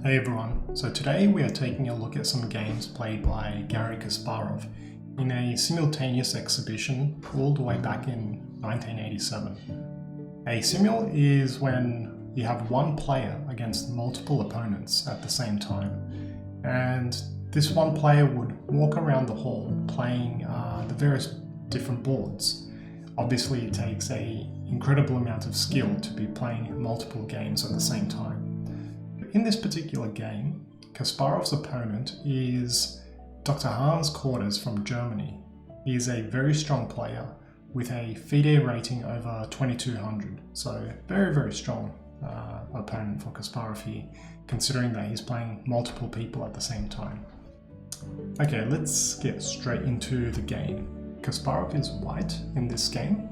Hey everyone, so today we are taking a look at some games played by Garry Kasparov in a simultaneous exhibition all the way back in 1987. A simul is when you have one player against multiple opponents at the same time, and this one player would walk around the hall playing the various different boards. Obviously it takes an incredible amount of skill to be playing multiple games at the same time. In this particular game, Kasparov's opponent is Dr. Hans-Joerg from Germany. He is a very strong player with a FIDE rating over 2200, so very strong opponent for Kasparov here, considering that he's playing multiple people at the same time. Okay, let's get straight into the game. Kasparov is white in this game,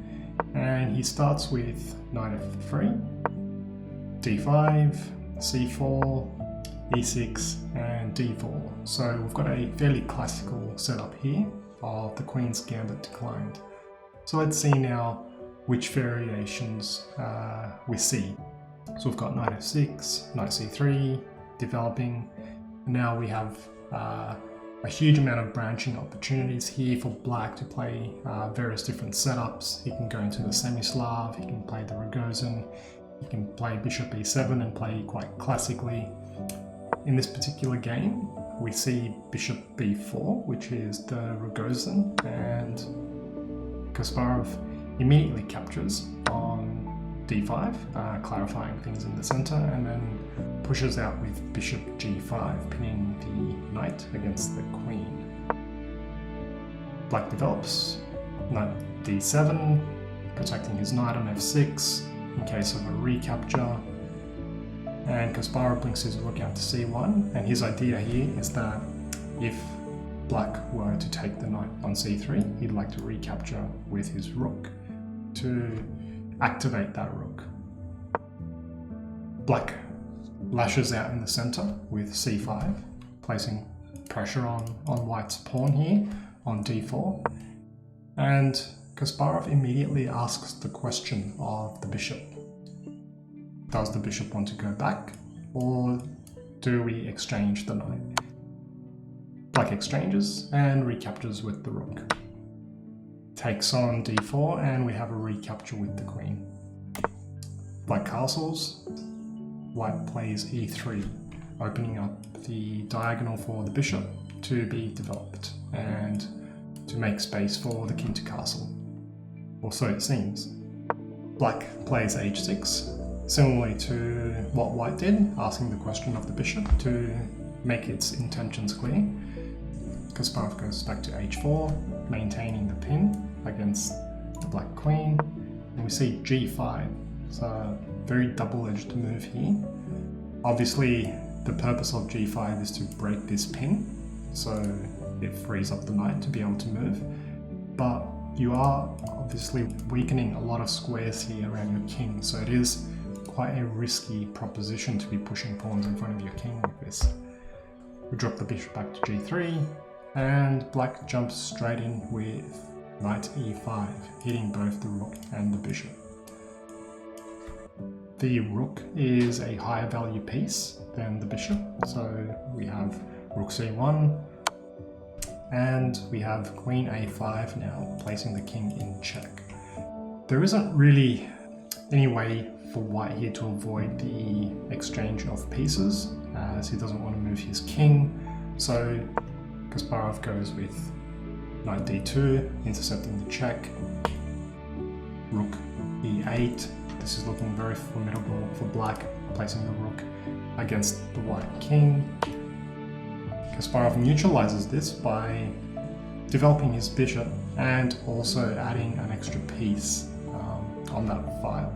and he starts with knight f3, d5, c4, e6 and d4. So we've got a fairly classical setup here of the Queen's Gambit declined. So let's see now which variations we see. So we've got knight f6, knight c3, developing. Now we have a huge amount of branching opportunities here for black to play various different setups. He can go into the semi-Slav, he can play the Rogozin, you can play bishop e7 and play quite classically. In this particular game, we see bishop b4, which is the Rogozin, and Kasparov immediately captures on d5, clarifying things in the center, and then pushes out with bishop g5, pinning the knight against the queen. Black develops, knight d7, protecting his knight on f6, in case of a recapture, and Kasparov blinks his rook out to c1, and his idea here is that if black were to take the knight on c3, he'd like to recapture with his rook to activate that rook. Black lashes out in the center with c5, placing pressure on white's pawn here on d4, and Kasparov immediately asks the question of the bishop. Does the bishop want to go back, or do we exchange the knight? Black exchanges and recaptures with the rook. Takes on d4 and we have a recapture with the queen. Black castles, white plays e3, opening up the diagonal for the bishop to be developed and to make space for the king to castle. Or so it seems. Black plays h6, similarly to what white did, asking the question of the bishop to make its intentions clear. Kasparov goes back to h4, maintaining the pin against the black queen, and we see g5. It's a very double-edged move here. Obviously, the purpose of g5 is to break this pin, so it frees up the knight to be able to move, but you are obviously weakening a lot of squares here around your king, so it is quite a risky proposition to be pushing pawns in front of your king like this. We drop the bishop back to g3, and black jumps straight in with knight e5, hitting both the rook and the bishop. The rook is a higher value piece than the bishop, so we have rook c1, and we have queen a5 now, placing the king in check. There isn't really any way for white here to avoid the exchange of pieces, as he doesn't want to move his king, so Kasparov goes with knight d2, intercepting the check, rook e8. This is looking very formidable for black, placing the rook against the white king. Kasparov neutralizes this by developing his bishop and also adding an extra piece on that file.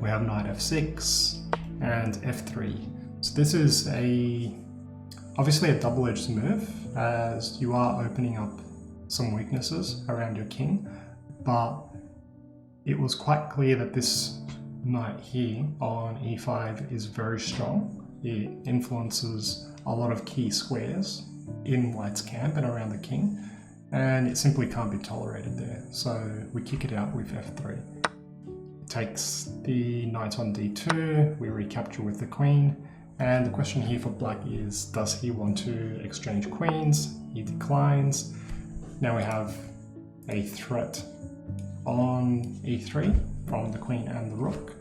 We have knight f6 and f3. So this is obviously a double-edged move, as you are opening up some weaknesses around your king, but it was quite clear that this knight here on e5 is very strong. It influences a lot of key squares in white's camp and around the king, and it simply can't be tolerated there, so we kick it out with f3. Takes the knight on d2, we recapture with the queen, And the question here for black is, does he want to exchange queens? He declines. Now we have a threat on e3 from the queen and the rook.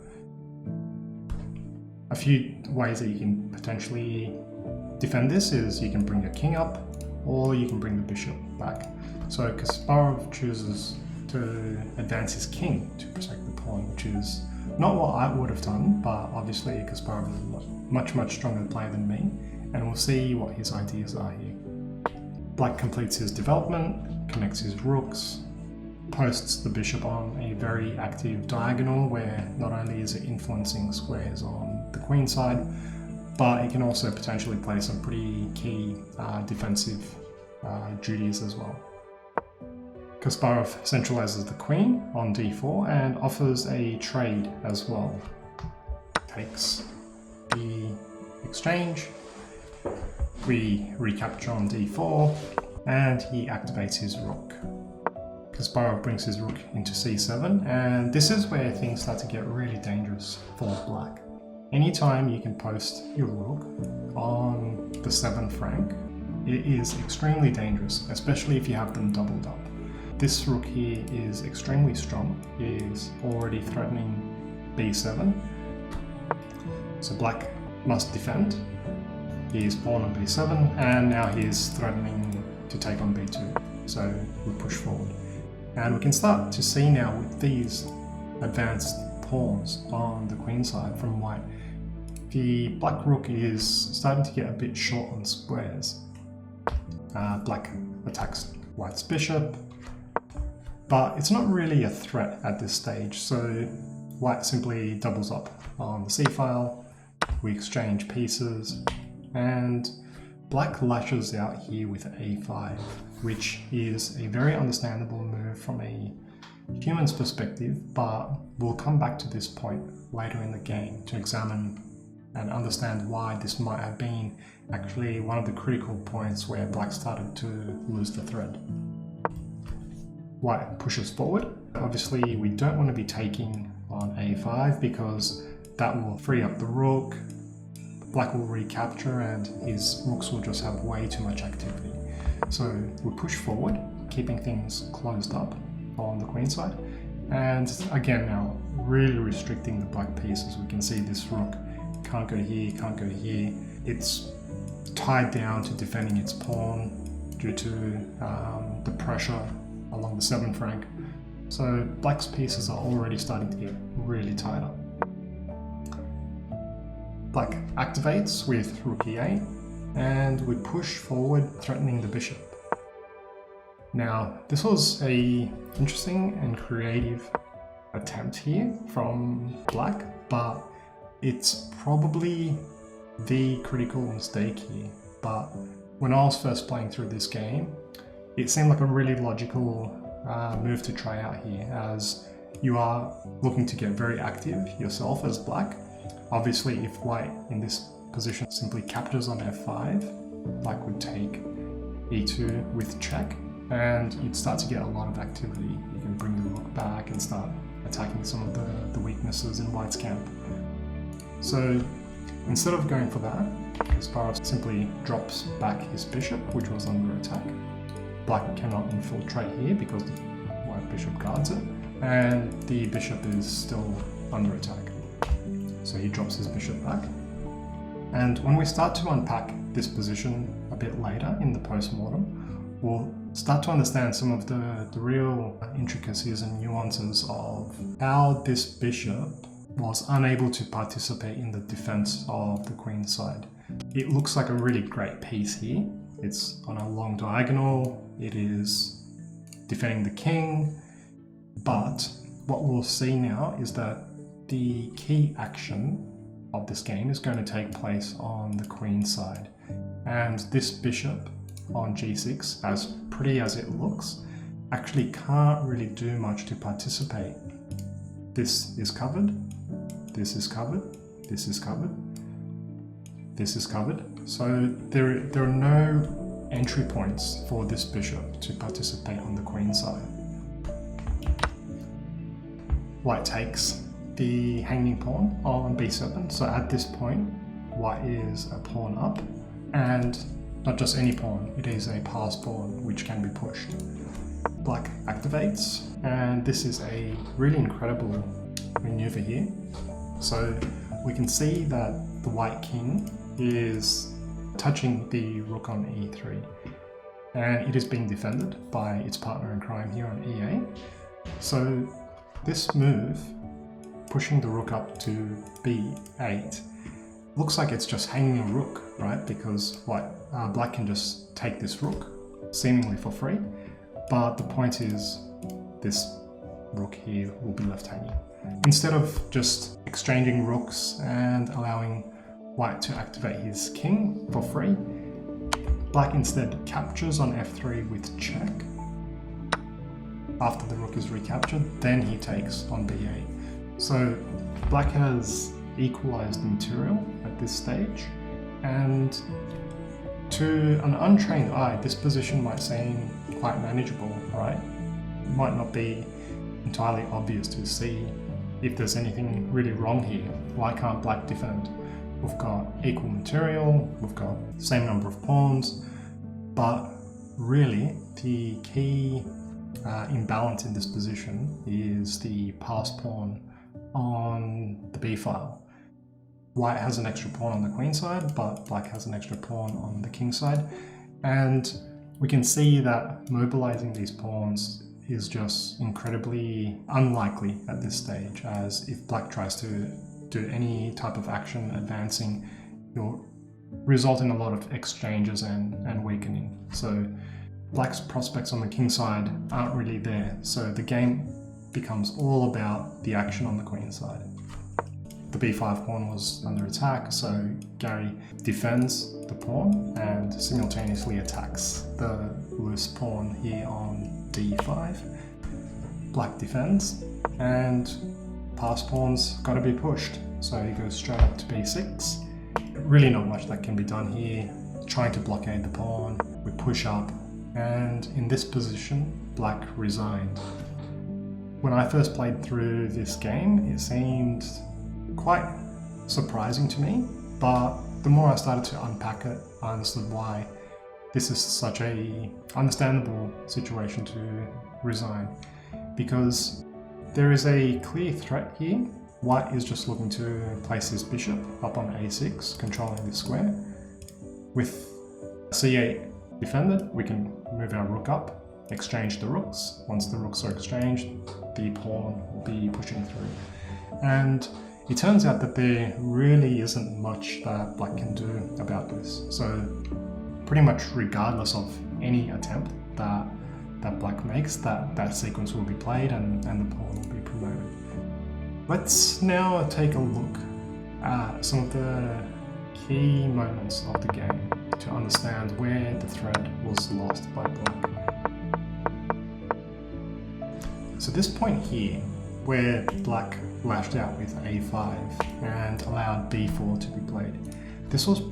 A few ways that you can potentially defend this is you can bring your king up, or you can bring the bishop back. So Kasparov chooses to advance his king to protect the pawn, which is not what I would have done, but obviously Kasparov is a much stronger player than me, and we'll see what his ideas are here. Black completes his development, connects his rooks, posts the bishop on a very active diagonal where not only is it influencing squares on the queen side, but it can also potentially play some pretty key defensive duties as well. Kasparov centralizes the queen on d4 and offers a trade as well. Takes the exchange, we recapture on d4, and he activates his rook. Kasparov brings his rook into c7, and this is where things start to get really dangerous for black. Anytime you can post your rook on the 7th rank, it is extremely dangerous, especially if you have them doubled up. This rook here is extremely strong. He is already threatening b7, so black must defend. He is pawn on b7, and now he is threatening to take on b2, so we push forward. And we can start to see now with these advanced pawns on the queen side from white, the black rook is starting to get a bit short on squares. Black attacks white's bishop, but it's not really a threat at this stage, so white simply doubles up on the c-file, we exchange pieces, and black lashes out here with a5, which is a very understandable move from a human's perspective, but we'll come back to this point later in the game to examine and understand why this might have been actually one of the critical points where black started to lose the thread. White pushes forward. Obviously we don't want to be taking on a5 because that will free up the rook. Black will recapture and his rooks will just have way too much activity. So we push forward, keeping things closed up on the queen side. And again now, really restricting the black pieces. We can see this rook can't go here, can't go here. It's tied down to defending its pawn due to the pressure along the 7th rank. So black's pieces are already starting to get really tied up. Black activates with rook e8, and we push forward, threatening the bishop. Now, this was a interesting and creative attempt here from black, but it's probably the critical mistake here. But when I was first playing through this game, it seemed like a really logical move to try out here, as you are looking to get very active yourself as black. Obviously, if white in this position simply captures on f5, black would take e2 with check, and you'd start to get a lot of activity. You can bring the rook back and start attacking some of the weaknesses in white's camp. So instead of going for that, Kasparov simply drops back his bishop, which was under attack. Black cannot infiltrate here because the white bishop guards it, and the bishop is still under attack. So he drops his bishop back. And when we start to unpack this position a bit later in the post-mortem, we'll start to understand some of the real intricacies and nuances of how this bishop was unable to participate in the defense of the queen side. It looks like a really great piece here. It's on a long diagonal, it is defending the king, but what we'll see now is that the key action of this game is going to take place on the queen side. And this bishop on g6, as pretty as it looks, actually can't really do much to participate. This is covered, this is covered, this is covered, this is covered. So there are no entry points for this bishop to participate on the queen side. White takes the hanging pawn on b7, so at this point white is a pawn up, and not just any pawn, it is a pass pawn which can be pushed. Black activates, and this is a really incredible maneuver here. So we can see that the white king is touching the rook on e3, and it is being defended by its partner in crime here on e8. So this move, pushing the rook up to b8, looks like it's just hanging a rook, right? Because black can just take this rook seemingly for free, but the point is this rook here will be left hanging. Instead of just exchanging rooks and allowing white to activate his king for free, black instead captures on f3 with check. After the rook is recaptured, then he takes on b8. So black has equalized the material at this stage, and to an untrained eye, this position might seem quite manageable, right? It might not be entirely obvious to see if there's anything really wrong here. Why can't black defend? We've got equal material, we've got the same number of pawns, but really the key imbalance in this position is the pass pawn on the b file. White has an extra pawn on the queen side, but black has an extra pawn on the king side, and we can see that mobilizing these pawns is just incredibly unlikely at this stage, as if black tries to do any type of action advancing, it'll result in a lot of exchanges and weakening. So black's prospects on the king side aren't really there, so the game becomes all about the action on the queen side. The b5 pawn was under attack, so Garry defends the pawn and simultaneously attacks the loose pawn here on d5. Black defends, and pass pawn's got to be pushed, so he goes straight up to b6. Really not much that can be done here. Trying to blockade the pawn, we push up, and in this position, black resigned. When I first played through this game, it seemed quite surprising to me, but the more I started to unpack it, I understood why this is such a understandable situation to resign, because there is a clear threat here. White is just looking to place his bishop up on a6, controlling this square. With c8 defended, we can move our rook up, exchange the rooks. Once the rooks are exchanged, the pawn will be pushing through. And it turns out that there really isn't much that black can do about this. So pretty much regardless of any attempt that black makes, that sequence will be played and the pawn will be promoted. Let's now take a look at some of the key moments of the game to understand where the thread was lost by black. So this point here, where black lashed out with a5 and allowed b4 to be played, this was,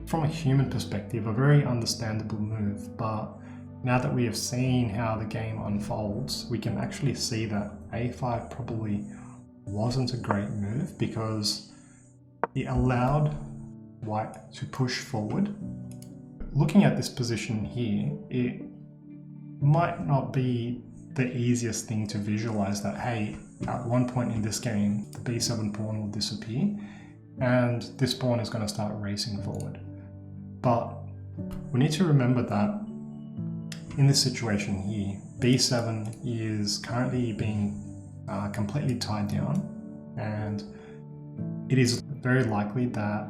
from a human perspective, a very understandable move, but now that we have seen how the game unfolds, we can actually see that a5 probably wasn't a great move, because it allowed white to push forward. Looking at this position here, it might not be the easiest thing to visualize that, hey, at one point in this game, the b7 pawn will disappear and this pawn is going to start racing forward. But we need to remember that in this situation here, b7 is currently being completely tied down, and it is very likely that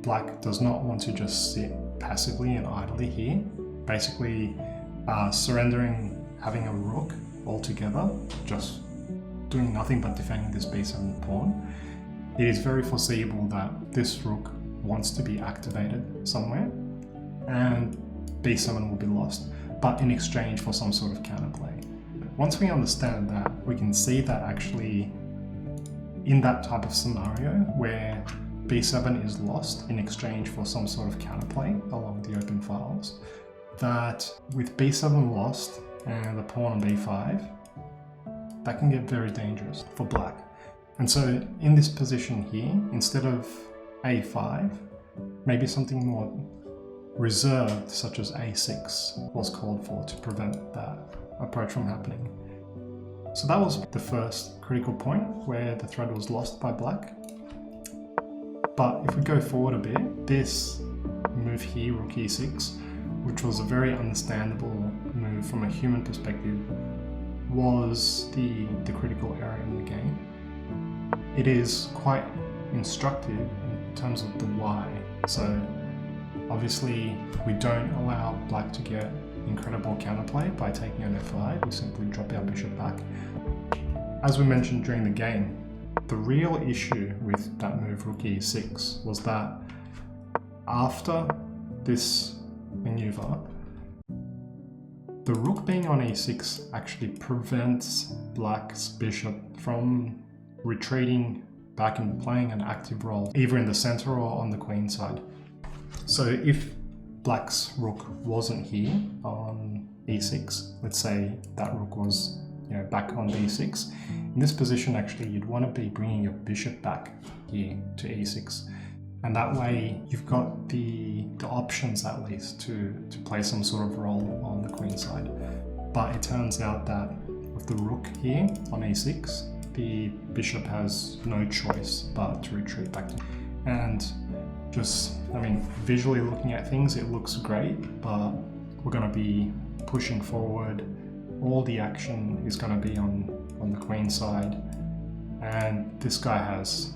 black does not want to just sit passively and idly here, basically surrendering having a rook altogether, just doing nothing but defending this b7 pawn. It is very foreseeable that this rook wants to be activated somewhere and b7 will be lost, but in exchange for some sort of counterplay. Once we understand that, we can see that actually in that type of scenario where b7 is lost in exchange for some sort of counterplay along the open files, that with b7 lost and the pawn on b5, that can get very dangerous for black. And so in this position here, instead of a5, maybe something more reserved such as a6 was called for to prevent that approach from happening. So that was the first critical point where the thread was lost by black. But if we go forward a bit, this move here, rook e6, which was a very understandable move from a human perspective, was the critical error in the game. It is quite instructive in terms of the why. So obviously we don't allow black to get incredible counterplay by taking on f5, we simply drop our bishop back. As we mentioned during the game, the real issue with that move rook e6 was that after this maneuver, the rook being on e6 actually prevents black's bishop from retreating back and playing an active role, either in the center or on the queen side. So if black's rook wasn't here on e6, let's say that rook was back on b6, in this position actually you'd want to be bringing your bishop back here to e6, and that way you've got the options at least to play some sort of role on the queen side. But it turns out that with the rook here on e6, the bishop has no choice but to retreat back to, and just, visually looking at things, it looks great, but we're going to be pushing forward. All the action is going to be on the queen side, and this guy has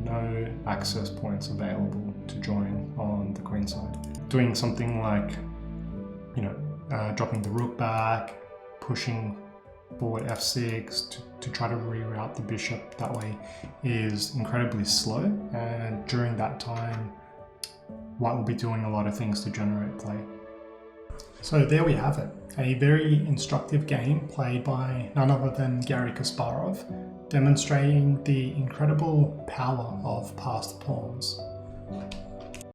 no access points available to join on the queen side. Doing something like, dropping the rook back, pushing forward f6 to try to reroute the bishop that way is incredibly slow, and during that time white will be doing a lot of things to generate play. So there we have it, a very instructive game played by none other than Garry Kasparov, demonstrating the incredible power of passed pawns.